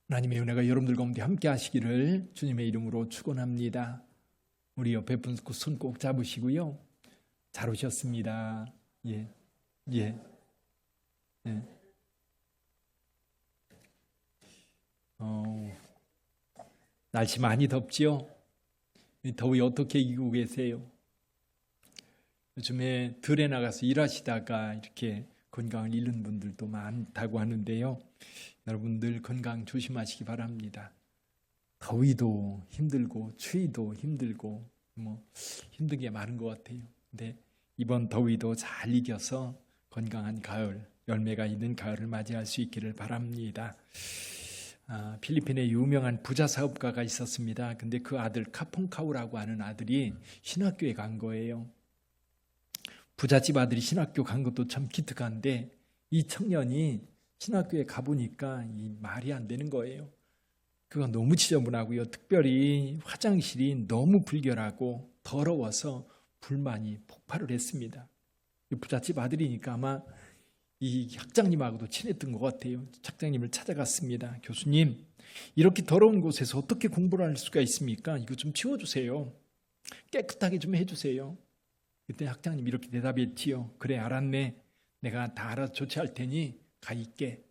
하나님의 은혜가 여러분들 가운데 함께 하시기를 주님의 이름으로 축원합니다. 우리 옆에 분 손 꼭 잡으시고요. 잘 오셨습니다. 예. 예. 예. 날씨 많이 덥지요? 이 더위 어떻게 이기고 계세요? 요즘에 들에 나가서 일하시다가 이렇게 건강을 잃는 분들도 많다고 하는데요. 여러분들 건강 조심하시기 바랍니다. 더위도 힘들고 추위도 힘들고 힘든 게 많은 것 같아요. 근데 이번 더위도 잘 이겨서 건강한 가을, 열매가 있는 가을을 맞이할 수 있기를 바랍니다. 필리핀에 유명한 부자 사업가가 있었습니다. 근데 그 아들 카퐁카우라고 하는 아들이 신학교에 간 거예요. 부잣집 아들이 신학교 간 것도 참 기특한데 이 청년이 신학교에 가보니까 이 말이 안 되는 거예요. 그가 너무 지저분하고요. 특별히 화장실이 너무 불결하고 더러워서 불만이 폭발을 했습니다. 부잣집 아들이니까 아마 이 학장님하고도 친했던 것 같아요. 학장님을 찾아갔습니다. 교수님, 이렇게 더러운 곳에서 어떻게 공부를 할 수가 있습니까? 이거 좀 치워주세요. 깨끗하게 좀 해주세요. 그때 학장님이 이렇게 대답했지요. 그래, 알았네. 내가 다 알아서 조치할 테니 가 있게.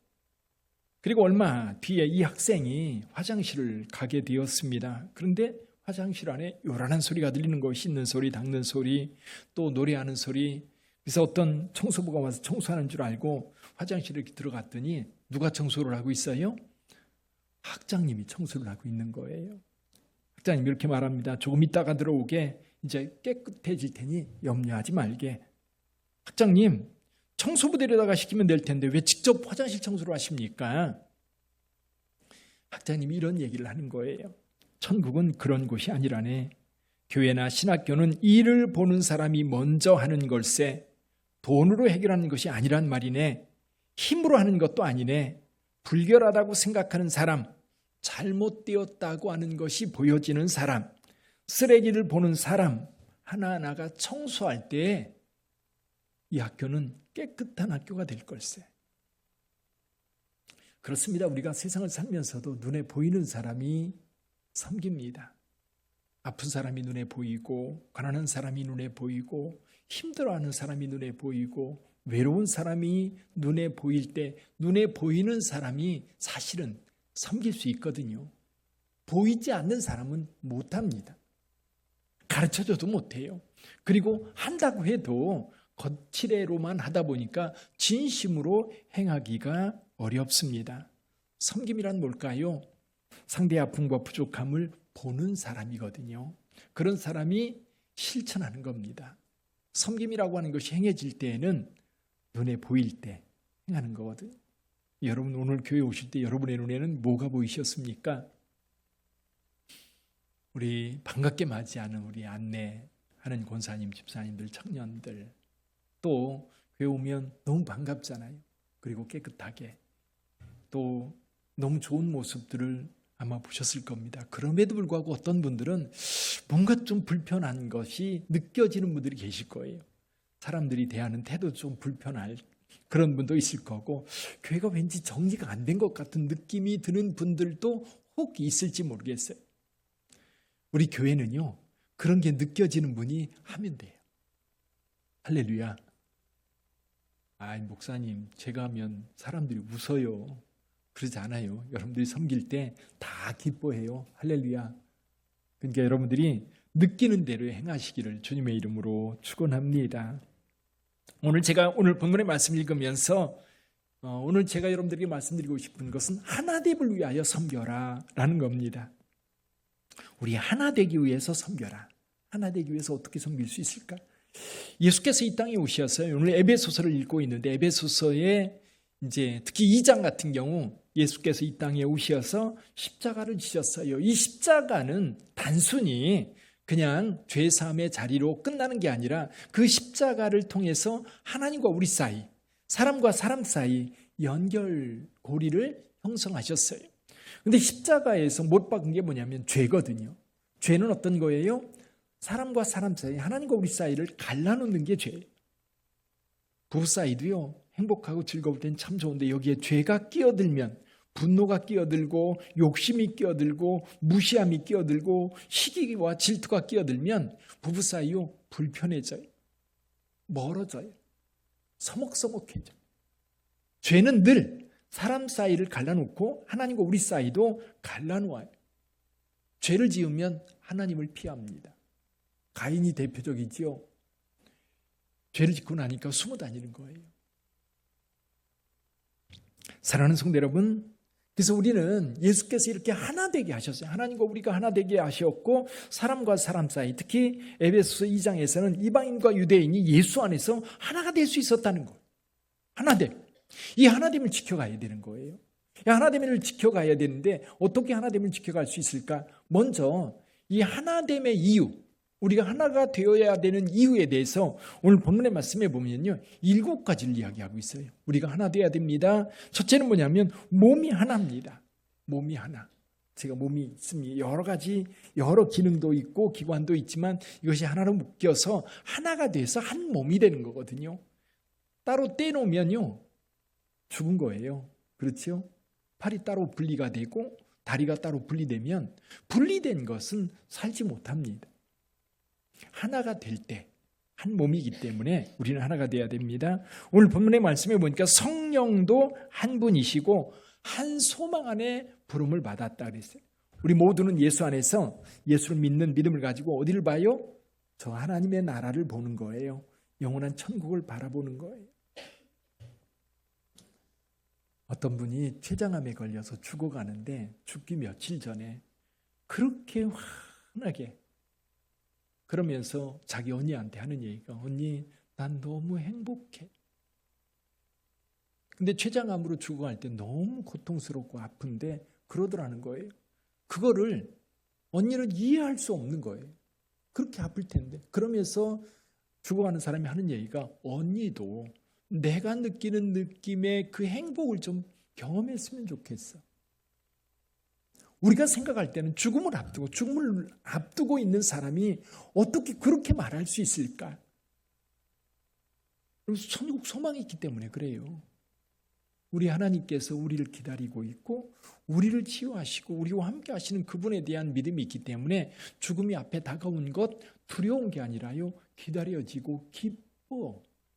그리고 얼마 뒤에 이 학생이 화장실을 가게 되었습니다. 그런데 화장실 안에 요란한 소리가 들리는 거, 씻는 소리, 닦는 소리, 또 노래하는 소리. 그래서 어떤 청소부가 와서 청소하는 줄 알고 화장실에 이렇게 들어갔더니 누가 청소를 하고 있어요? 학장님이 청소를 하고 있는 거예요. 학장님이 이렇게 말합니다. 조금 있다가 들어오게, 이제 깨끗해질 테니 염려하지 말게. 학장님, 청소부 데려다가 시키면 될 텐데 왜 직접 화장실 청소를 하십니까? 학장님이 이런 얘기를 하는 거예요. 천국은 그런 곳이 아니라네. 교회나 신학교는 일을 보는 사람이 먼저 하는 걸세. 돈으로 해결하는 것이 아니란 말이네. 힘으로 하는 것도 아니네. 불결하다고 생각하는 사람, 잘못되었다고 하는 것이 보여지는 사람, 쓰레기를 보는 사람 하나하나가 청소할 때 이 학교는 깨끗한 학교가 될 걸세. 그렇습니다. 우리가 세상을 살면서도 눈에 보이는 사람이 섬깁니다. 아픈 사람이 눈에 보이고, 가난한 사람이 눈에 보이고, 힘들어하는 사람이 눈에 보이고, 외로운 사람이 눈에 보일 때 눈에 보이는 사람이 사실은 섬길 수 있거든요. 보이지 않는 사람은 못합니다. 가르쳐줘도 못해요. 그리고 한다고 해도 거칠애로만 하다 보니까 진심으로 행하기가 어렵습니다. 섬김이란 뭘까요? 상대의 아픔과 부족함을 보는 사람이거든요. 그런 사람이 실천하는 겁니다. 섬김이라고 하는 것이 행해질 때에는 눈에 보일 때 행하는 거거든요. 여러분 오늘 교회 오실 때 여러분의 눈에는 뭐가 보이셨습니까? 우리 반갑게 맞이하는 우리 안내하는 권사님, 집사님들, 청년들, 또 교회 오면 너무 반갑잖아요. 그리고 깨끗하게 또 너무 좋은 모습들을 아마 보셨을 겁니다. 그럼에도 불구하고 어떤 분들은 뭔가 좀 불편한 것이 느껴지는 분들이 계실 거예요. 사람들이 대하는 태도 좀 불편할 그런 분도 있을 거고, 교회가 왠지 정리가 안 된 것 같은 느낌이 드는 분들도 혹 있을지 모르겠어요. 우리 교회는요, 그런 게 느껴지는 분이 하면 돼요. 할렐루야. 목사님, 제가 하면 사람들이 웃어요. 그러지 않아요. 여러분들이 섬길 때 다 기뻐해요. 할렐루야. 그러니까 여러분들이 느끼는 대로 행하시기를 주님의 이름으로 축원합니다. 오늘 본문의 말씀 읽으면서 오늘 제가 여러분들에게 말씀드리고 싶은 것은 하나됨을 위하여 섬겨라 라는 겁니다. 우리 하나 되기 위해서 섬겨라. 하나 되기 위해서 어떻게 섬길 수 있을까? 예수께서 이 땅에 오셔서요. 오늘 에베소서를 읽고 있는데 에베소서에 이제 특히 2장 같은 경우 예수께서 이 땅에 오셔서 십자가를 지셨어요. 이 십자가는 단순히 그냥 죄사함의 자리로 끝나는 게 아니라 그 십자가를 통해서 하나님과 우리 사이, 사람과 사람 사이 연결고리를 형성하셨어요. 근데 십자가에서 못 박은 게 뭐냐면 죄거든요. 죄는 어떤 거예요? 사람과 사람 사이, 하나님과 우리 사이를 갈라놓는 게 죄예요. 부부 사이도요, 행복하고 즐거울 땐 참 좋은데 여기에 죄가 끼어들면 분노가 끼어들고 욕심이 끼어들고 무시함이 끼어들고 시기와 질투가 끼어들면 부부 사이요 불편해져요. 멀어져요. 서먹서먹해져요. 죄는 늘 사람 사이를 갈라놓고 하나님과 우리 사이도 갈라놓아요. 죄를 지으면 하나님을 피합니다. 가인이 대표적이지요. 죄를 짓고 나니까 숨어 다니는 거예요. 사랑하는 성도 여러분, 그래서 우리는 예수께서 이렇게 하나 되게 하셨어요. 하나님과 우리가 하나 되게 하셨고 사람과 사람 사이, 특히 에베소서 2장에서는 이방인과 유대인이 예수 안에서 하나가 될 수 있었다는 거예요. 하나됨. 이 하나됨을 지켜가야 되는 거예요. 이 하나됨을 지켜가야 되는데 어떻게 하나됨을 지켜갈 수 있을까? 먼저 이 하나됨의 이유, 우리가 하나가 되어야 되는 이유에 대해서 오늘 본문의 말씀에 보면요 7가지를 이야기하고 있어요. 우리가 하나 되어야 됩니다. 첫째는 뭐냐면 몸이 하나입니다. 몸이 하나. 제가 몸이 있습니다. 여러 가지 여러 기능도 있고 기관도 있지만 이것이 하나로 묶여서 하나가 돼서 한 몸이 되는 거거든요. 따로 떼놓으면요 죽은 거예요. 그렇죠? 팔이 따로 분리가 되고 다리가 따로 분리되면 분리된 것은 살지 못합니다. 하나가 될 때 한 몸이기 때문에 우리는 하나가 돼야 됩니다. 오늘 본문의 말씀에 보니까 성령도 한 분이시고 한 소망 안에 부름을 받았다 그랬어요. 우리 모두는 예수 안에서 예수를 믿는 믿음을 가지고 어디를 봐요? 저 하나님의 나라를 보는 거예요. 영원한 천국을 바라보는 거예요. 어떤 분이 췌장암에 걸려서 죽어가는데 죽기 며칠 전에 그렇게 환하게 그러면서 자기 언니한테 하는 얘기가 언니 난 너무 행복해. 근데 췌장암으로 죽어갈 때 너무 고통스럽고 아픈데 그러더라는 거예요. 그거를 언니는 이해할 수 없는 거예요. 그렇게 아플 텐데. 그러면서 죽어가는 사람이 하는 얘기가 언니도 내가 느끼는 느낌의 그 행복을 좀 경험했으면 좋겠어. 우리가 생각할 때는 죽음을 앞두고 있는 사람이 어떻게 그렇게 말할 수 있을까? 천국 소망이 있기 때문에 그래요. 우리 하나님께서 우리를 기다리고 있고 우리를 치유하시고 우리와 함께 하시는 그분에 대한 믿음이 있기 때문에 죽음이 앞에 다가온 것 두려운 게 아니라요. 기다려지고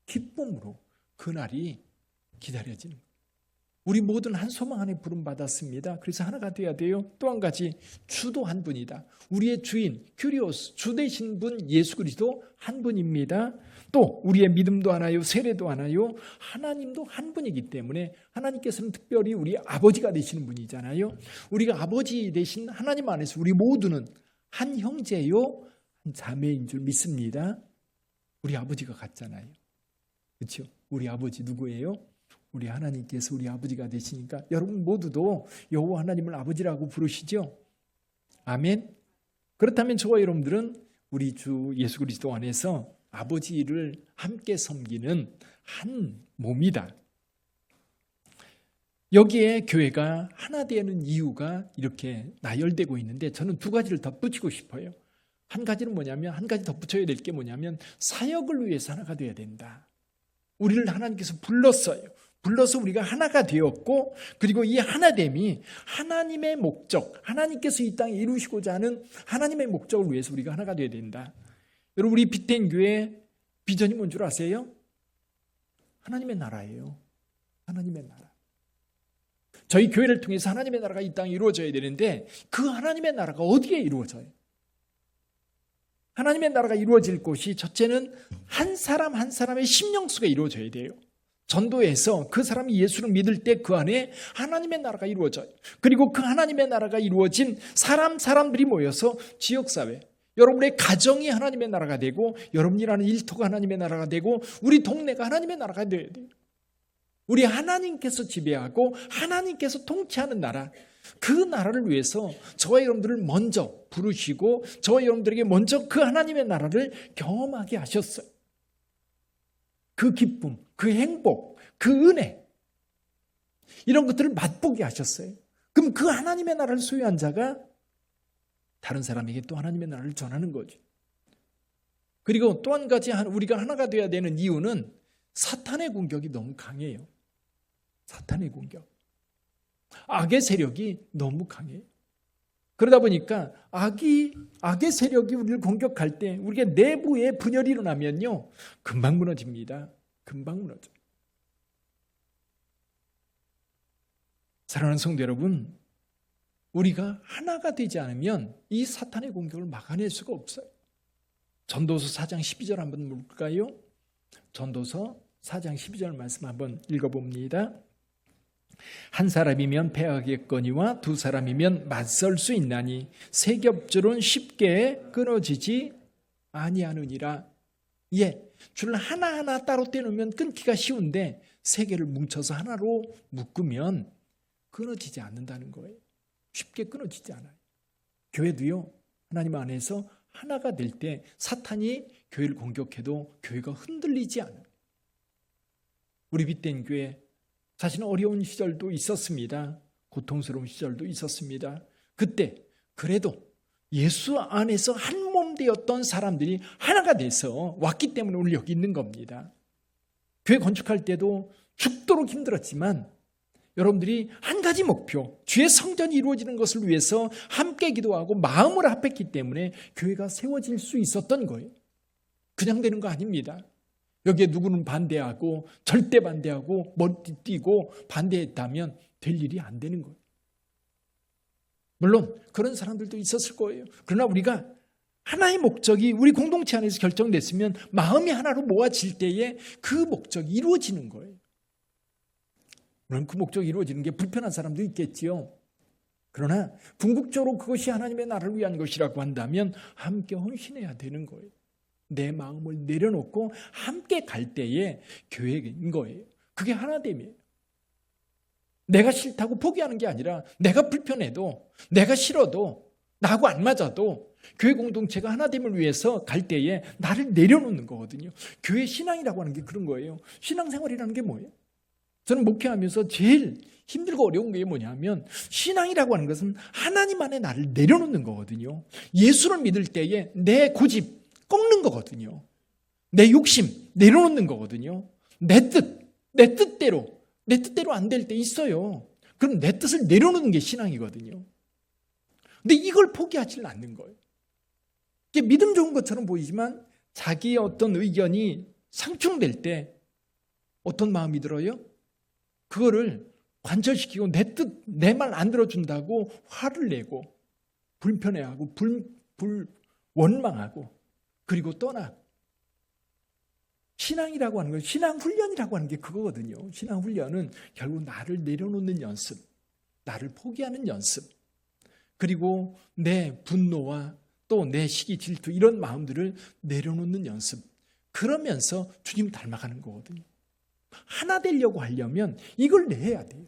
기쁨으로 그날이 기다려지는 거예요. 우리 모두는 한 소망 안에 부름받았습니다. 그래서 하나가 되어야 돼요. 또 한 가지 주도 한 분이다. 우리의 주인 큐리오스 주 되신 분 예수 그리스도 한 분입니다. 또 우리의 믿음도 하나요. 세례도 하나요. 하나님도 한 분이기 때문에 하나님께서는 특별히 우리 아버지가 되시는 분이잖아요. 우리가 아버지 되신 하나님 안에서 우리 모두는 한 형제요. 한 자매인 줄 믿습니다. 우리 아버지가 같잖아요. 그렇죠? 우리 아버지 누구예요? 우리 하나님께서 우리 아버지가 되시니까 여러분 모두도 여호와 하나님을 아버지라고 부르시죠? 아멘. 그렇다면 저와 여러분들은 우리 주 예수 그리스도 안에서 아버지를 함께 섬기는 한 몸이다. 여기에 교회가 하나 되는 이유가 이렇게 나열되고 있는데 저는 2가지를 덧붙이고 싶어요. 한 가지는 뭐냐면 한 가지 덧붙여야 될 게 뭐냐면 사역을 위해서 하나가 되어야 된다. 우리를 하나님께서 불러서 우리가 하나가 되었고 그리고 이 하나됨이 하나님의 목적, 하나님께서 이 땅에 이루시고자 하는 하나님의 목적을 위해서 우리가 하나가 되어야 된다. 여러분 우리 빅텐 교회 비전이 뭔 줄 아세요? 하나님의 나라예요. 하나님의 나라. 저희 교회를 통해서 하나님의 나라가 이 땅에 이루어져야 되는데 그 하나님의 나라가 어디에 이루어져요? 하나님의 나라가 이루어질 곳이 첫째는 한 사람 한 사람의 심령수가 이루어져야 돼요. 전도에서 그 사람이 예수를 믿을 때 그 안에 하나님의 나라가 이루어져요. 그리고 그 하나님의 나라가 이루어진 사람들이 모여서 지역사회, 여러분의 가정이 하나님의 나라가 되고 여러분이 일하는 일터가 하나님의 나라가 되고 우리 동네가 하나님의 나라가 되어야 돼요. 우리 하나님께서 지배하고 하나님께서 통치하는 나라, 그 나라를 위해서 저와 여러분들을 먼저 부르시고 저와 여러분들에게 먼저 그 하나님의 나라를 경험하게 하셨어요. 그 기쁨, 그 행복, 그 은혜 이런 것들을 맛보게 하셨어요. 그럼 그 하나님의 나라를 소유한 자가 다른 사람에게 또 하나님의 나라를 전하는 거죠. 그리고 또 한 가지 우리가 하나가 되어야 되는 이유는 사탄의 공격이 너무 강해요. 사탄의 공격. 악의 세력이 너무 강해요. 그러다 보니까 악의 세력이 우리를 공격할 때 우리가 내부에 분열이 일어나면요, 금방 무너집니다. 금방 무너져요. 사랑하는 성도 여러분, 우리가 하나가 되지 않으면 이 사탄의 공격을 막아낼 수가 없어요. 전도서 4장 12절 한번 볼까요? 전도서 4장 12절 말씀 한번 읽어봅니다. 한 사람이면 패하겠거니와 두 사람이면 맞설 수 있나니 세 겹줄은 쉽게 끊어지지 아니하느니라. 예, 줄 하나하나 따로 떼놓으면 끊기가 쉬운데 세 개를 뭉쳐서 하나로 묶으면 끊어지지 않는다는 거예요. 쉽게 끊어지지 않아요. 교회도요, 하나님 안에서 하나가 될 때 사탄이 교회를 공격해도 교회가 흔들리지 않아요. 우리 빛된 교회 사실은 어려운 시절도 있었습니다. 고통스러운 시절도 있었습니다. 그때 그래도 예수 안에서 한 몸 되었던 사람들이 하나가 돼서 왔기 때문에 우리 여기 있는 겁니다. 교회 건축할 때도 죽도록 힘들었지만 여러분들이 한 가지 목표, 주의 성전이 이루어지는 것을 위해서 함께 기도하고 마음을 합했기 때문에 교회가 세워질 수 있었던 거예요. 그냥 되는 거 아닙니다. 여기에 누구는 반대하고 절대 반대하고 머리 띄고 반대했다면 될 일이 안 되는 거예요. 물론 그런 사람들도 있었을 거예요. 그러나 우리가 하나의 목적이 우리 공동체 안에서 결정됐으면 마음이 하나로 모아질 때에 그 목적이 이루어지는 거예요. 물론 그 목적이 이루어지는 게 불편한 사람도 있겠지요. 그러나 궁극적으로 그것이 하나님의 나라를 위한 것이라고 한다면 함께 헌신해야 되는 거예요. 내 마음을 내려놓고 함께 갈 때에 교회인 거예요. 그게 하나됨이에요. 내가 싫다고 포기하는 게 아니라 내가 불편해도 내가 싫어도 나하고 안 맞아도 교회 공동체가 하나됨을 위해서 갈 때에 나를 내려놓는 거거든요. 교회 신앙이라고 하는 게 그런 거예요. 신앙생활이라는 게 뭐예요? 저는 목회하면서 제일 힘들고 어려운 게 뭐냐면 신앙이라고 하는 것은 하나님 안에 나를 내려놓는 거거든요. 예수를 믿을 때에 내 고집 꺾는 거거든요. 내 욕심 내려놓는 거거든요. 내 뜻대로 안 될 때 있어요. 그럼 내 뜻을 내려놓는 게 신앙이거든요. 근데 이걸 포기하지는 않는 거예요. 이게 믿음 좋은 것처럼 보이지만 자기의 어떤 의견이 상충될 때 어떤 마음이 들어요? 그거를 관철시키고 내 말 안 들어준다고 화를 내고 불편해하고 원망하고 그리고 떠나고. 신앙이라고 하는 건 신앙훈련이라고 하는 게 그거거든요. 신앙훈련은 결국 나를 내려놓는 연습, 나를 포기하는 연습, 그리고 내 분노와 또 내 시기 질투 이런 마음들을 내려놓는 연습. 그러면서 주님 닮아가는 거거든요. 하나 되려고 하려면 이걸 내야 돼요.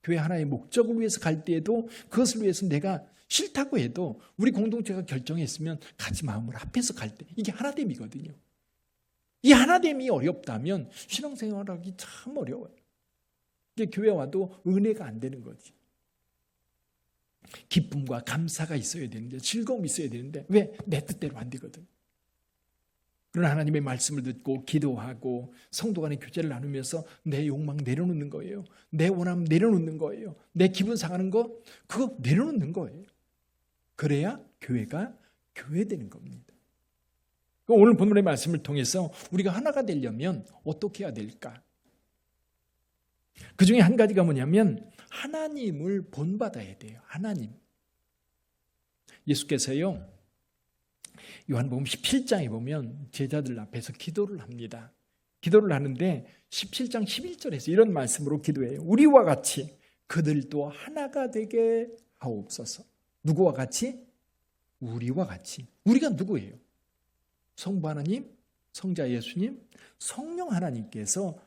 교회 하나의 목적을 위해서 갈 때에도 그것을 위해서 내가 싫다고 해도 우리 공동체가 결정했으면 같이 마음을 합해서 갈 때 이게 하나됨이거든요. 이 하나됨이 어렵다면 신앙생활하기 참 어려워요. 이게 교회 와도 은혜가 안 되는 거지. 기쁨과 감사가 있어야 되는데 즐거움이 있어야 되는데 왜? 내 뜻대로 안 되거든. 그런 하나님의 말씀을 듣고 기도하고 성도 간의 교제를 나누면서 내 욕망 내려놓는 거예요. 내 원함 내려놓는 거예요. 내 기분 상하는 거 그거 내려놓는 거예요. 그래야 교회가 교회되는 겁니다. 오늘 본문의 말씀을 통해서 우리가 하나가 되려면 어떻게 해야 될까? 그 중에 한 가지가 뭐냐면 하나님을 본받아야 돼요. 하나님. 예수께서요 요한복음 17장에 보면 제자들 앞에서 기도를 합니다. 기도를 하는데 17장 11절에서 이런 말씀으로 기도해요. 우리와 같이 그들도 하나가 되게 하옵소서. 누구와 같이? 우리와 같이. 우리가 누구예요? 성부 하나님, 성자 예수님, 성령 하나님께서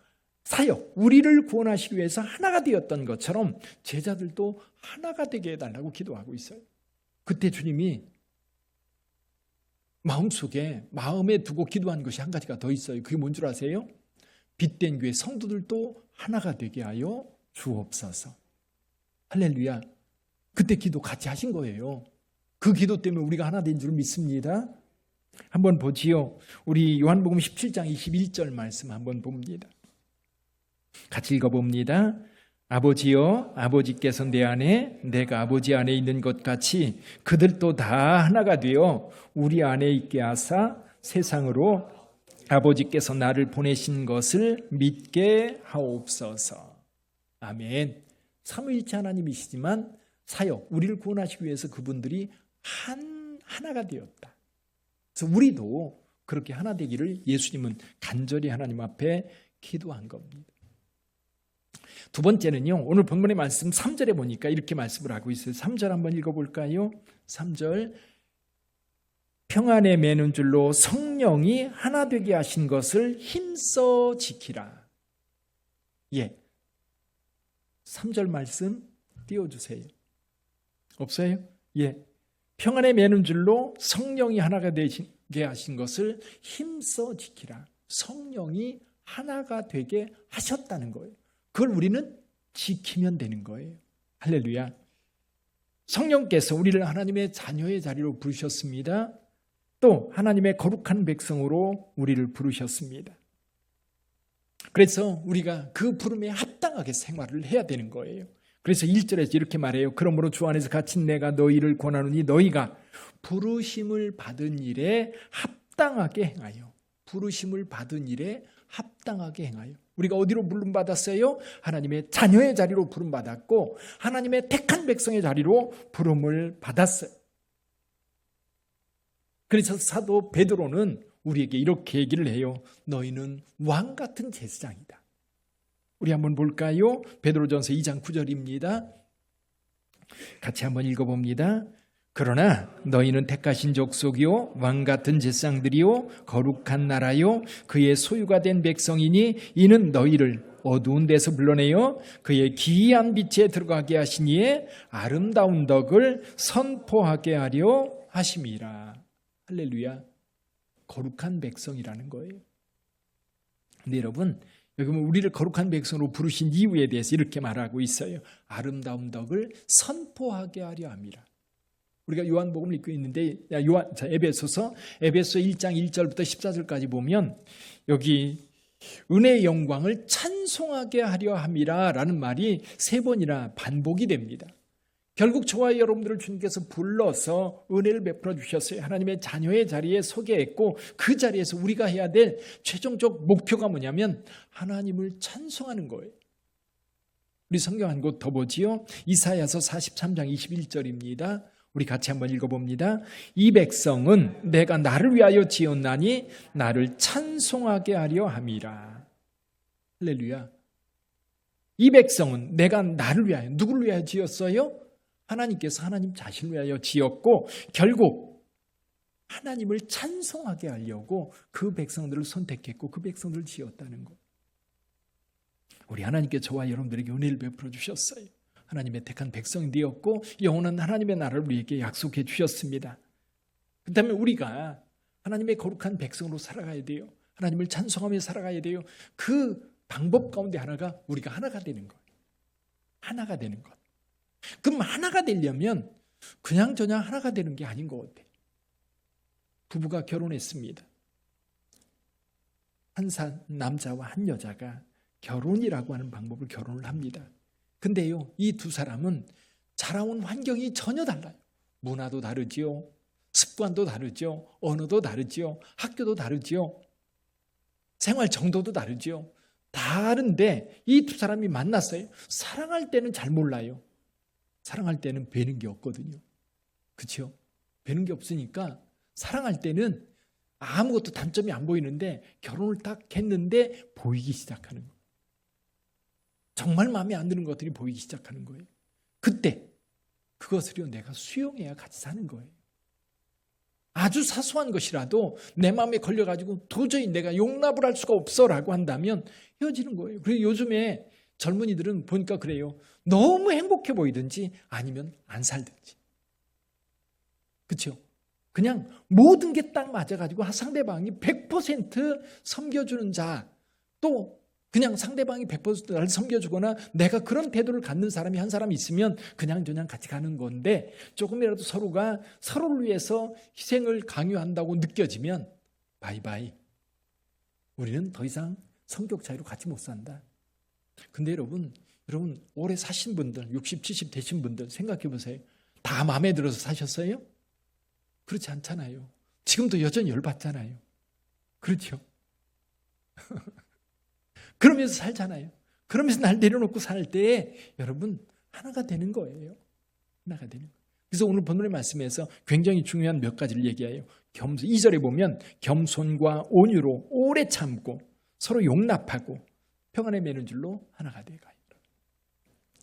사역, 우리를 구원하시기 위해서 하나가 되었던 것처럼 제자들도 하나가 되게 해달라고 기도하고 있어요. 그때 주님이 마음에 두고 기도한 것이 한 가지가 더 있어요. 그게 뭔 줄 아세요? 빛된 교회 성도들도 하나가 되게 하여 주옵소서. 할렐루야. 그때 기도 같이 하신 거예요. 그 기도 때문에 우리가 하나 된 줄 믿습니다. 한번 보지요. 우리 요한복음 17장 21절 말씀 한번 봅니다. 같이 읽어봅니다. 아버지여, 아버지께서 내 안에, 내가 아버지 안에 있는 것 같이 그들도 다 하나가 되어 우리 안에 있게 하사 세상으로 아버지께서 나를 보내신 것을 믿게 하옵소서. 아멘. 삼위일체 하나님이시지만 사역, 우리를 구원하시기 위해서 그분들이 하나가 되었다. 그래서 우리도 그렇게 하나 되기를 예수님은 간절히 하나님 앞에 기도한 겁니다. 두 번째는요, 오늘 본문의 말씀 3절에 보니까 이렇게 말씀을 하고 있어요. 3절 한번 읽어볼까요? 3절, 평안에 매는 줄로 성령이 하나 되게 하신 것을 힘써 지키라. 예, 3절 말씀 띄워주세요. 없어요? 예, 평안에 매는 줄로 성령이 하나가 되게 하신 것을 힘써 지키라. 성령이 하나가 되게 하셨다는 거예요. 그걸 우리는 지키면 되는 거예요. 할렐루야. 성령께서 우리를 하나님의 자녀의 자리로 부르셨습니다. 또 하나님의 거룩한 백성으로 우리를 부르셨습니다. 그래서 우리가 그 부름에 합당하게 생활을 해야 되는 거예요. 그래서 1절에서 이렇게 말해요. 그러므로 주 안에서 갇힌 내가 너희를 권하노니 너희가 부르심을 받은 일에 합당하게 행하여. 부르심을 받은 일에 합당하게 행하여. 우리가 어디로 부름받았어요? 하나님의 자녀의 자리로 부름받았고 하나님의 택한 백성의 자리로 부름을 받았어요. 그래서 사도 베드로는 우리에게 이렇게 얘기를 해요. 너희는 왕 같은 제사장이다. 우리 한번 볼까요? 베드로전서 2장 9절입니다. 같이 한번 읽어봅니다. 그러나 너희는 택하신 족속이요 왕 같은 제사장들이요 거룩한 나라요 그의 소유가 된 백성이니 이는 너희를 어두운 데서 불러내어 그의 기이한 빛에 들어가게 하시니에 아름다운 덕을 선포하게 하려 하심이라. 할렐루야. 거룩한 백성이라는 거예요. 근데 여러분, 여기 보면 우리를 거룩한 백성으로 부르신 이유에 대해서 이렇게 말하고 있어요. 아름다운 덕을 선포하게 하려 함이라. 우리가 요한복음을 읽고 있는데 에베소서 1장 1절부터 14절까지 보면 여기 은혜의 영광을 찬송하게 하려 함이라 라는 말이 3번이나 반복이 됩니다. 결국 저와 여러분들을 주님께서 불러서 은혜를 베풀어 주셨어요. 하나님의 자녀의 자리에 서게 했고 그 자리에서 우리가 해야 될 최종적 목표가 뭐냐면 하나님을 찬송하는 거예요. 우리 성경 한 곳 더 보지요. 이사야서 43장 21절입니다. 우리 같이 한번 읽어봅니다. 이 백성은 내가 나를 위하여 지었나니 나를 찬송하게 하려 함이라. 할렐루야. 이 백성은 내가 나를 위하여, 누구를 위하여 지었어요? 하나님께서 하나님 자신을 위하여 지었고 결국 하나님을 찬송하게 하려고 그 백성들을 선택했고 그 백성들을 지었다는 것. 우리 하나님께 저와 여러분들에게 은혜를 베풀어 주셨어요. 하나님의 택한 백성이 되었고 영원한 하나님의 나라를 우리에게 약속해 주셨습니다. 그렇다면 우리가 하나님의 거룩한 백성으로 살아가야 돼요. 하나님을 찬송하며 살아가야 돼요. 그 방법 가운데 하나가 우리가 하나가 되는 것. 하나가 되는 것. 그럼 하나가 되려면 그냥저냥 하나가 되는 게 아닌 것 같아요. 부부가 결혼했습니다. 한 남자와 한 여자가 결혼이라고 하는 방법을 결혼을 합니다. 근데요, 이 두 사람은 자라온 환경이 전혀 달라요. 문화도 다르지요. 습관도 다르죠. 언어도 다르지요. 학교도 다르지요. 생활 정도도 다르지요. 다른데 이 두 사람이 만났어요. 사랑할 때는 잘 몰라요. 사랑할 때는 배는 게 없거든요. 그렇죠? 배는 게 없으니까 사랑할 때는 아무것도 단점이 안 보이는데 결혼을 딱 했는데 보이기 시작하는 거예요. 정말 마음에 안 드는 것들이 보이기 시작하는 거예요. 그때 그것을요 내가 수용해야 같이 사는 거예요. 아주 사소한 것이라도 내 마음에 걸려가지고 도저히 내가 용납을 할 수가 없어라고 한다면 헤어지는 거예요. 그리고 요즘에 젊은이들은 보니까 그래요. 너무 행복해 보이든지 아니면 안 살든지. 그렇죠? 그냥 모든 게 딱 맞아가지고 상대방이 100% 섬겨주는 자, 또 그냥 상대방이 100% 나를 섬겨주거나 내가 그런 태도를 갖는 사람이 한 사람 있으면 그냥 같이 가는 건데 조금이라도 서로가 서로를 위해서 희생을 강요한다고 느껴지면 바이바이. 우리는 더 이상 성격 차이로 같이 못 산다. 근데 여러분, 여러분 오래 사신 분들 60, 70 되신 분들 생각해 보세요. 다 마음에 들어서 사셨어요? 그렇지 않잖아요. 지금도 여전히 열받잖아요. 그렇죠? 그러면서 살잖아요. 그러면서 날 내려놓고 살 때 여러분 하나가 되는 거예요. 하나가 되는 거예요. 그래서 오늘 본문의 말씀에서 굉장히 중요한 몇 가지를 얘기해요. 2절에 보면 겸손과 온유로 오래 참고 서로 용납하고 평안에 매는 줄로 하나가 되어가요.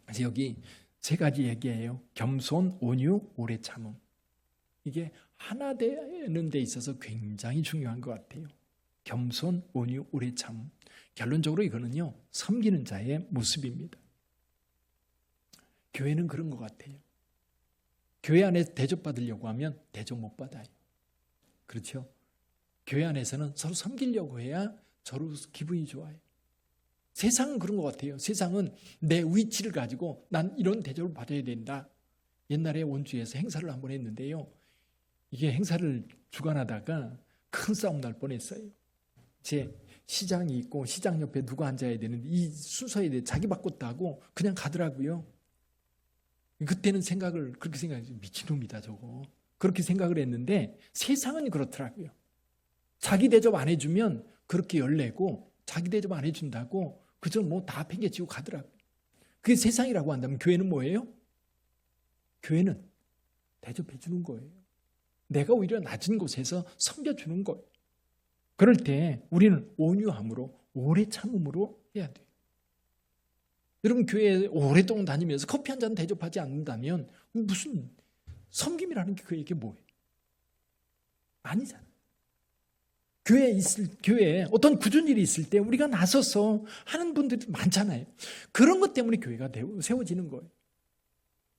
그래서 여기 세 가지 얘기해요. 겸손, 온유, 오래 참음. 이게 하나 되는 데 있어서 굉장히 중요한 것 같아요. 겸손, 온유, 오래 참음. 결론적으로 이거는요, 섬기는 자의 모습입니다. 교회는 그런 것 같아요. 교회 안에 대접받으려고 하면 대접 못 받아요. 그렇죠? 교회 안에서는 서로 섬기려고 해야 서로 기분이 좋아요. 세상은 그런 것 같아요. 세상은 내 위치를 가지고 난 이런 대접을 받아야 된다. 옛날에 원주에서 행사를 한번 했는데요. 이게 행사를 주관하다가 큰 싸움 날 뻔했어요. 제 시장이 있고 시장 옆에 누가 앉아야 되는데 이 순서에 대해 자기 바꿨다고 그냥 가더라고요. 그때는 그렇게 생각했어요. 미친놈이다 저거. 그렇게 생각을 했는데 세상은 그렇더라고요. 자기 대접 안 해주면 그렇게 열내고 자기 대접 안 해준다고 그저 뭐 다 팽개치고 가더라고요. 그게 세상이라고 한다면 교회는 뭐예요? 교회는 대접해 주는 거예요. 내가 오히려 낮은 곳에서 섬겨주는 거예요. 그럴 때 우리는 온유함으로 오래 참음으로 해야 돼요. 여러분 교회에 오랫동안 다니면서 커피 한 잔 대접하지 않는다면 무슨 섬김이라는 게 그에게 뭐예요? 아니잖아요. 교회에 어떤 굳은 일이 있을 때 우리가 나서서 하는 분들이 많잖아요. 그런 것 때문에 교회가 세워지는 거예요.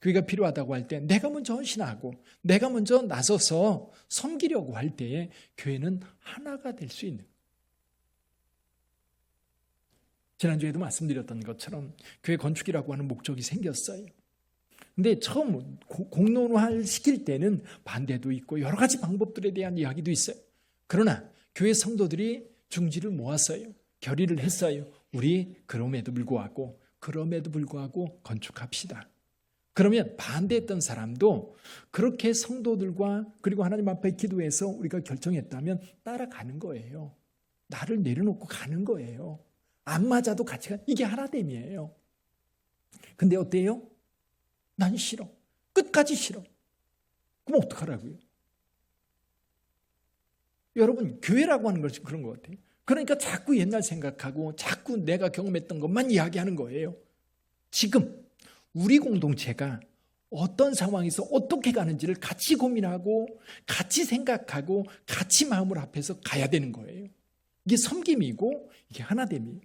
교회가 필요하다고 할 때 내가 먼저 헌신하고 내가 먼저 나서서 섬기려고 할 때에 교회는 하나가 될 수 있는 거예요. 지난주에도 말씀드렸던 것처럼 교회 건축이라고 하는 목적이 생겼어요. 근데 처음 공론화 시킬 때는 반대도 있고 여러 가지 방법들에 대한 이야기도 있어요. 그러나 교회 성도들이 중지를 모았어요. 결의를 했어요. 우리 그럼에도 불구하고 건축합시다. 그러면 반대했던 사람도 그렇게 성도들과 그리고 하나님 앞에 기도해서 우리가 결정했다면 따라가는 거예요. 나를 내려놓고 가는 거예요. 안 맞아도 같이 이게 하나됨이에요. 근데 어때요? 난 싫어. 끝까지 싫어. 그럼 어떡하라고요? 여러분 교회라고 하는 것이 그런 것 같아요. 그러니까 자꾸 옛날 생각하고 자꾸 내가 경험했던 것만 이야기하는 거예요. 지금 우리 공동체가 어떤 상황에서 어떻게 가는지를 같이 고민하고 같이 생각하고 같이 마음을 합해서 가야 되는 거예요. 이게 섬김이고 이게 하나됨이에요.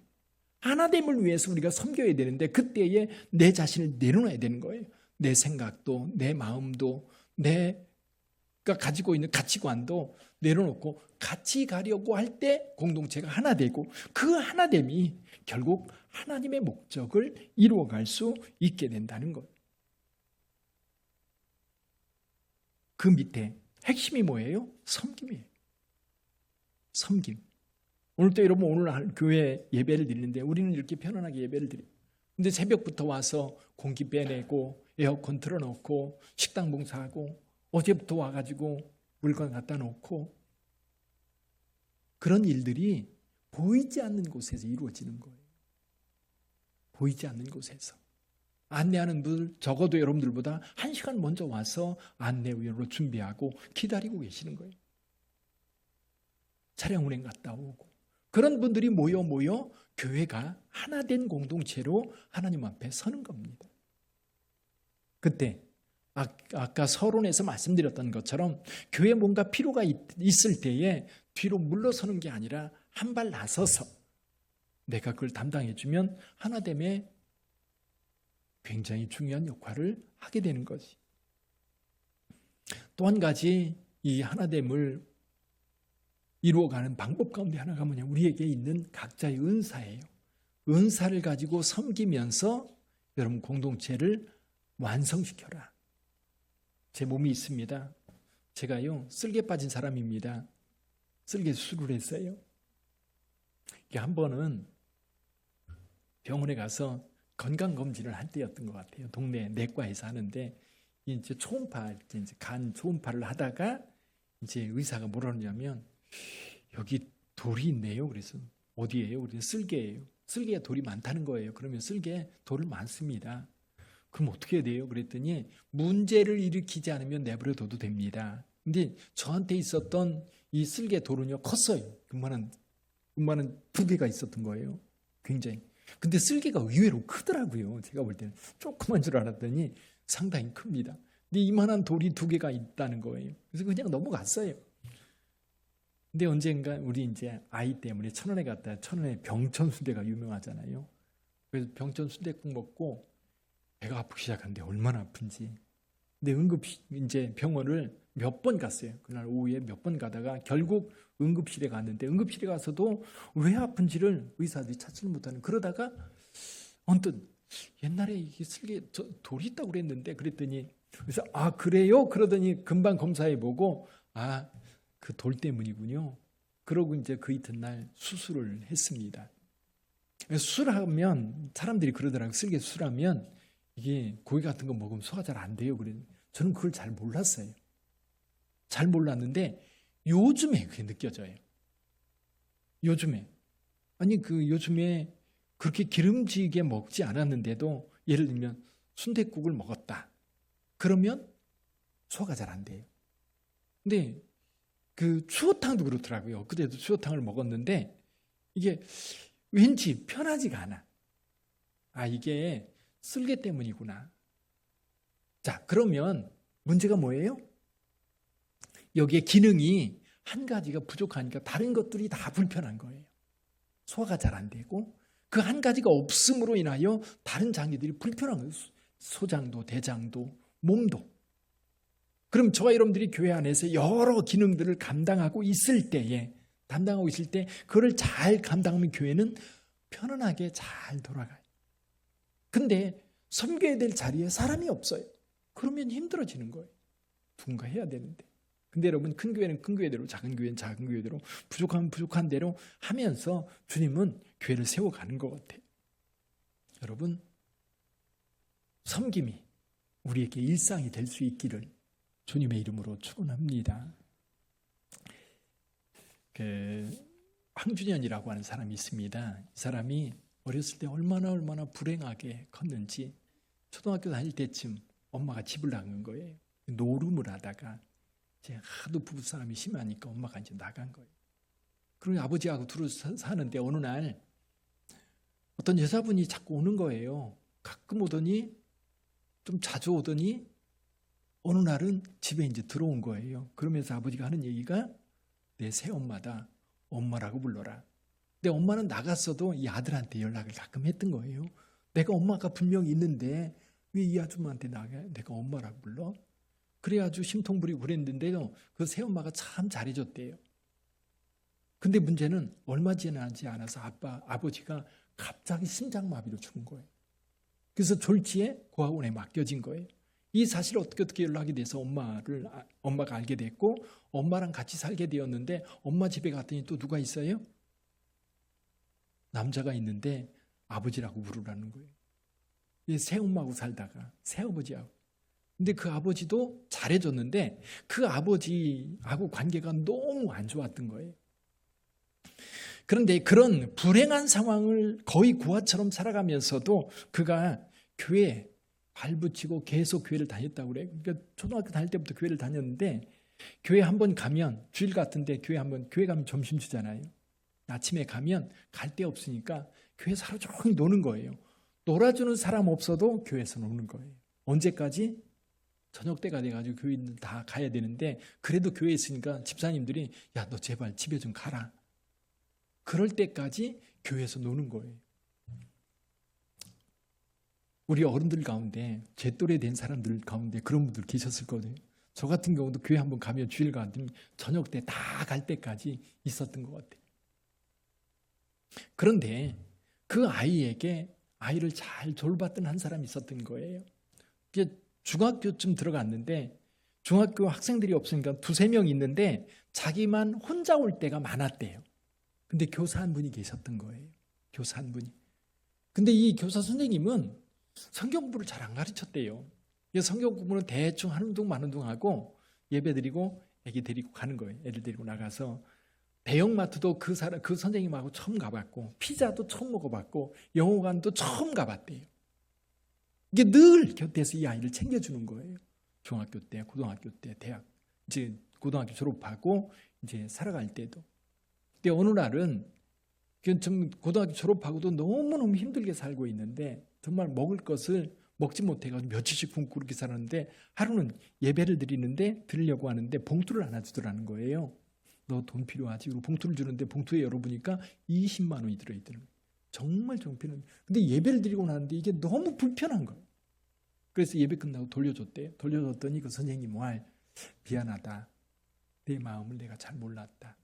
하나됨을 위해서 우리가 섬겨야 되는데 그때에 내 자신을 내려놔야 되는 거예요. 내 생각도 내 마음도 내가 가지고 있는 가치관도 내려놓고 같이 가려고 할 때 공동체가 하나 되고 그 하나됨이 결국 하나님의 목적을 이루어갈 수 있게 된다는 것. 그 밑에 핵심이 뭐예요? 섬김이에요. 섬김. 오늘 또 여러분 오늘 교회 예배를 드리는데 우리는 이렇게 편안하게 예배를 드려요. 근데 새벽부터 와서 공기 빼내고 에어컨 틀어놓고 식당 봉사하고 어제부터 와가지고 물건 갖다 놓고 그런 일들이 보이지 않는 곳에서 이루어지는 거예요. 보이지 않는 곳에서. 안내하는 분 적어도 여러분들보다 1시간 먼저 와서 안내위원으로 준비하고 기다리고 계시는 거예요. 차량 운행 갔다 오고. 그런 분들이 모여 교회가 하나 된 공동체로 하나님 앞에 서는 겁니다. 그때 아까 서론에서 말씀드렸던 것처럼 교회에 뭔가 필요가 있을 때에 뒤로 물러서는 게 아니라 한 발 나서서 내가 그걸 담당해주면 하나됨에 굉장히 중요한 역할을 하게 되는 거지. 또 한 가지 이 하나됨을 이루어가는 방법 가운데 하나가 뭐냐, 우리에게 있는 각자의 은사예요. 은사를 가지고 섬기면서 여러분 공동체를 완성시켜라. 제 몸이 있습니다. 제가요 쓸개 빠진 사람입니다. 쓸개 수술을 했어요. 이게 한 번은 병원에 가서 건강검진을 할 때였던 것 같아요. 동네 내과에서 하는데 이제 초음파, 이제 간 초음파를 하다가 이제 의사가 뭐라 그러냐면 여기 돌이 있네요. 그래서 어디예요? 그래서 쓸개예요. 쓸개에 돌이 많다는 거예요. 그러면 쓸개에 돌을 많습니다. 그럼 어떻게 해야 돼요? 그랬더니 문제를 일으키지 않으면 내버려 둬도 됩니다. 근데 저한테 있었던 이 쓸개 돌은요 컸어요. 그만한 2개가 있었던 거예요. 굉장히. 근데 쓸개가 의외로 크더라고요. 제가 볼 때는 조그만 줄 알았더니 상당히 큽니다. 근데 이만한 돌이 2개가 있다는 거예요. 그래서 그냥 넘어갔어요. 근데 언젠가 우리 이제 아이 때문에 천안에 갔다. 천안에 병천순대가 유명하잖아요. 그래서 병천순대국 먹고 배가 아프기 시작하는데 얼마나 아픈지. 근데 이제 병원을 몇 번 갔어요. 그날 오후에 몇 번 가다가 결국 응급실에 갔는데 응급실에 가서도 왜 아픈지를 의사들이 찾지를 못하는. 그러다가 언뜻 옛날에 이게 쓸개 돌이 있다고 그랬는데 그랬더니 그래서 아 그래요? 그러더니 금방 검사해 보고 아 그 돌 때문이군요. 그러고 이제 그 이튿날 수술을 했습니다. 수술하면 사람들이 그러더라고요. 쓸개 수술하면 이게 고기 같은 거 먹으면 소화 잘 안 돼요. 그래 저는 그걸 잘 몰랐어요. 잘 몰랐는데 요즘에 그게 느껴져요. 요즘에 요즘에 그렇게 기름지게 먹지 않았는데도 예를 들면 순댓국을 먹었다. 그러면 소화가 잘 안 돼요. 근데 그 추어탕도 그렇더라고요. 그때도 추어탕을 먹었는데 이게 왠지 편하지가 않아. 아 이게 쓸개 때문이구나. 자 그러면 문제가 뭐예요? 여기에 기능이 한 가지가 부족하니까 다른 것들이 다 불편한 거예요. 소화가 잘 안 되고 그 한 가지가 없음으로 인하여 다른 장기들이 불편한 거예요. 소장도 대장도 몸도. 그럼 저와 여러분들이 교회 안에서 여러 기능들을 담당하고 있을 때 그걸 잘 감당하면 교회는 편안하게 잘 돌아가요. 근데 섬겨야 될 자리에 사람이 없어요. 그러면 힘들어지는 거예요. 누군가 해야 되는데. 근데 여러분 큰 교회는 큰 교회대로 작은 교회는 작은 교회대로 부족하면 부족한 대로 하면서 주님은 교회를 세워가는 것 같아요. 여러분 섬김이 우리에게 일상이 될 수 있기를 주님의 이름으로 축원합니다. 황준현이라고 하는 사람이 있습니다. 이 사람이 어렸을 때 얼마나 불행하게 컸는지 초등학교 다닐 때쯤 엄마가 집을 나간 거예요. 노름을 하다가 이제 하도 부부싸움이 심하니까 엄마가 이제 나간 거예요. 그리고 아버지하고 둘이 사는데 어느 날 어떤 여자분이 자꾸 오는 거예요. 가끔 오더니 좀 자주 오더니 어느 날은 집에 이제 들어온 거예요. 그러면서 아버지가 하는 얘기가 내 새엄마다. 엄마라고 불러라. 근데 엄마는 나갔어도 이 아들한테 연락을 가끔 했던 거예요. 내가 엄마가 분명히 있는데 왜 이 아줌마한테 내가 엄마라고 불러? 그래가지고 심통 부리고 그랬는데요. 그 새엄마가 참 잘해줬대요. 근데 문제는 얼마 지나지 않아서 아버지가 갑자기 심장마비로 죽은 거예요. 그래서 졸지에 고아원에 맡겨진 거예요. 이 사실을 어떻게 연락이 돼서 엄마가 알게 됐고 엄마랑 같이 살게 되었는데 엄마 집에 갔더니 또 누가 있어요? 남자가 있는데 아버지라고 부르라는 거예요. 새엄마하고 살다가 새아버지하고. 근데 그 아버지도 잘해줬는데 그 아버지하고 관계가 너무 안 좋았던 거예요. 그런데 그런 불행한 상황을 거의 고아처럼 살아가면서도 그가 교회에 발붙이고 계속 교회를 다녔다고 그래요. 그러니까 초등학교 다닐 때부터 교회를 다녔는데 교회 한번 가면 주일 같은데 교회 가면 점심 주잖아요. 아침에 가면 갈 데 없으니까 교회에서 하루 종일 노는 거예요. 놀아주는 사람 없어도 교회에서 노는 거예요. 언제까지? 저녁 때가 돼가지고 교인들 다 가야 되는데 그래도 교회에 있으니까 집사님들이 야 너 제발 집에 좀 가라. 그럴 때까지 교회에서 노는 거예요. 우리 어른들 가운데 제 또래 된 사람들 가운데 그런 분들 계셨을 거예요. 저 같은 경우도 교회 한번 가면 주일 가면 저녁 때 다 갈 때까지 있었던 것 같아요. 그런데 그 아이에게 아이를 잘 돌봤던 한 사람이 있었던 거예요. 중학교쯤 들어갔는데 중학교 학생들이 없으니까 2-3명 있는데 자기만 혼자 올 때가 많았대요. 근데 교사 한 분이 계셨던 거예요. 교사 한 분이. 근데 이 교사 선생님은 성경 공부를 잘 안 가르쳤대요. 성경 공부는 대충 하는 둥 마는 둥 하고 예배 드리고 애기 데리고 가는 거예요. 애들 데리고 나가서 대형마트도 그 선생님하고 처음 가봤고, 피자도 처음 먹어봤고, 영어관도 처음 가봤대요. 이게 늘 곁에서 이 아이를 챙겨주는 거예요. 중학교 때, 고등학교 때, 대학, 이제 고등학교 졸업하고 이제 살아갈 때도. 근데 어느 날은 고등학교 졸업하고도 너무너무 힘들게 살고 있는데 정말 먹을 것을 먹지 못해가지고 며칠씩 굶고 그렇게 살았는데, 하루는 예배를 드리려고 하는데 봉투를 하나 주더라는 거예요. 너 돈 필요하지? 그리고 봉투를 주는데 봉투에 열어보니까 20만 원이 들어있더라고요. 정말 정필은. 근데 예배를 드리고 나는데 이게 너무 불편한 거예요. 그래서 예배 끝나고 돌려줬대요. 돌려줬더니 그 선생님 말, 미안하다. 내 마음을 내가 잘 몰랐다.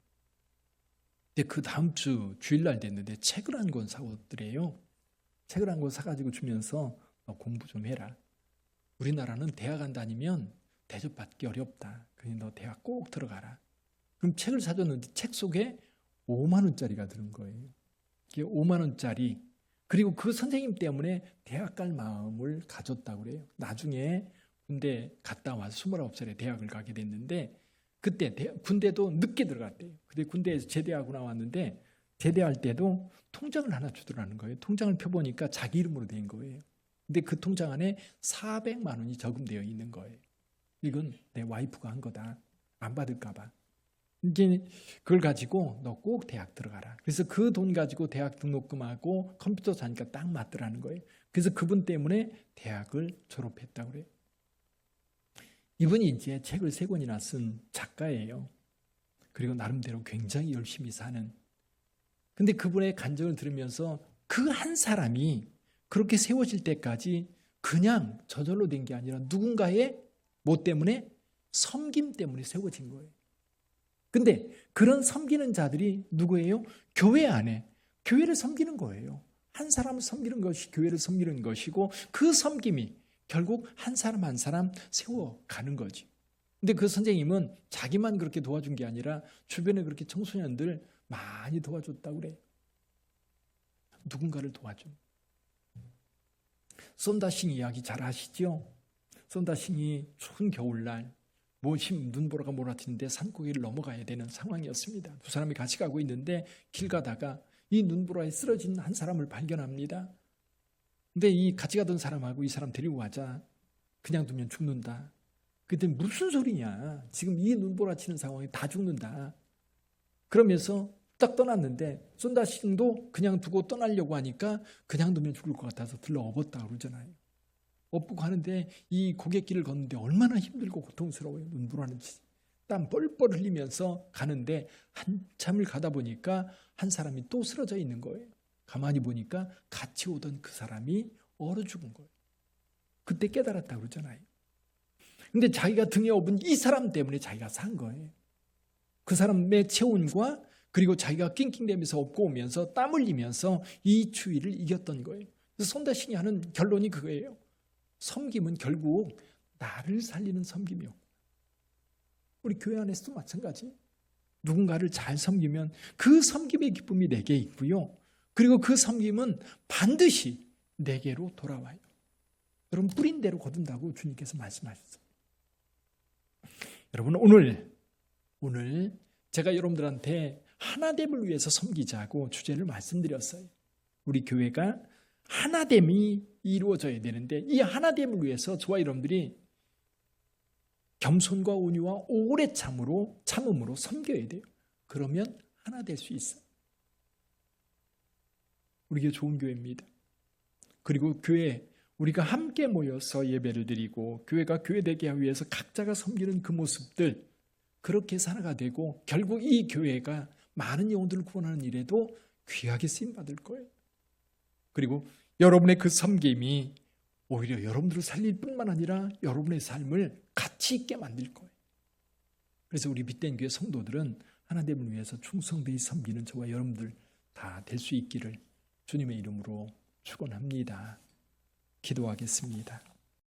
근데 그 다음 주 주일날 됐는데 책을 한 권 사오더래요. 책을 한 권 사가지고 주면서 너 공부 좀 해라. 우리나라는 대학 안 다니면 대접받기 어렵다. 그러니 너 대학 꼭 들어가라. 그럼 책을 사줬는데 책 속에 5만 원짜리가 들은 거예요. 이게 5만 원짜리. 그리고 그 선생님 때문에 대학 갈 마음을 가졌다고 그래요. 나중에 군대 갔다 와서 29살에 대학을 가게 됐는데, 그때 군대도 늦게 들어갔대요. 근데 군대에서 제대하고 나왔는데 제대할 때도 통장을 하나 주더라는 거예요. 통장을 펴보니까 자기 이름으로 된 거예요. 근데 그 통장 안에 400만 원이 저금되어 있는 거예요. 이건 내 와이프가 한 거다. 안 받을까 봐. 이제 그걸 가지고 너 꼭 대학 들어가라. 그래서 그 돈 가지고 대학 등록금하고 컴퓨터 사니까 딱 맞더라는 거예요. 그래서 그분 때문에 대학을 졸업했다고 그래요. 이분이 이제 책을 3권이나 쓴 작가예요. 그리고 나름대로 굉장히 열심히 사는. 근데 그분의 간증을 들으면서 그 한 사람이 그렇게 세워질 때까지 그냥 저절로 된 게 아니라 누군가의 뭐 때문에? 섬김 때문에 세워진 거예요. 근데 그런 섬기는 자들이 누구예요? 교회 안에 교회를 섬기는 거예요. 한 사람을 섬기는 것이 교회를 섬기는 것이고, 그 섬김이 결국 한 사람 한 사람 세워가는 거지. 근데 그 선생님은 자기만 그렇게 도와준 게 아니라 주변에 그렇게 청소년들 많이 도와줬다고 그래. 누군가를 도와준. 쏜다싱 이야기 잘 아시죠? 쏜다싱이 추운 겨울날 눈보라가 몰아치는데 산고개를 넘어가야 되는 상황이었습니다. 두 사람이 같이 가고 있는데 길 가다가 이 눈보라에 쓰러진 한 사람을 발견합니다. 근데 이 같이 가던 사람하고 이 사람 데리고 가자. 그냥 두면 죽는다. 그때 무슨 소리냐. 지금 이 눈보라 치는 상황에 다 죽는다. 그러면서 딱 떠났는데 쏜다싱도 그냥 두고 떠나려고 하니까 그냥 두면 죽을 것 같아서 들러 업었다 그러잖아요. 업고 가는데 이 고갯길을 걷는데 얼마나 힘들고 고통스러워요. 눈보라는 땀 뻘뻘 흘리면서 가는데 한참을 가다 보니까 한 사람이 또 쓰러져 있는 거예요. 가만히 보니까 같이 오던 그 사람이 얼어 죽은 거예요. 그때 깨달았다고 그러잖아요. 근데 자기가 등에 업은 이 사람 때문에 자기가 산 거예요. 그 사람의 체온과 그리고 자기가 낑낑대면서 업고 오면서 땀 흘리면서 이 추위를 이겼던 거예요. 그래서 쏜다싱이 하는 결론이 그거예요. 섬김은 결국 나를 살리는 섬김이요. 우리 교회 안에서도 마찬가지. 누군가를 잘 섬기면 그 섬김의 기쁨이 내게 있고요. 그리고 그 섬김은 반드시 내게로 돌아와요. 여러분, 뿌린 대로 거둔다고 주님께서 말씀하셨어요. 여러분, 오늘 제가 여러분들한테 하나됨을 위해서 섬기자고 주제를 말씀드렸어요. 우리 교회가 하나됨이 이루어져야 되는데, 이 하나됨을 위해서 저와 여러분들이 겸손과 온유와 오래 참음으로 섬겨야 돼요. 그러면 하나 될 수 있어요. 우리 교회 좋은 교회입니다. 그리고 교회 우리가 함께 모여서 예배를 드리고 교회가 교회되게 하기 위해서 각자가 섬기는 그 모습들, 그렇게 살아가 되고 결국 이 교회가 많은 영혼들을 구원하는 일에도 귀하게 쓰임받을 거예요. 그리고 여러분의 그 섬김이 오히려 여러분들을 살릴 뿐만 아니라 여러분의 삶을 가치 있게 만들 거예요. 그래서 우리 빛된 교회 성도들은 하나님을 위해서 충성되이 섬기는 저와 여러분들 다 될 수 있기를 주님의 이름으로 축원합니다. 기도하겠습니다.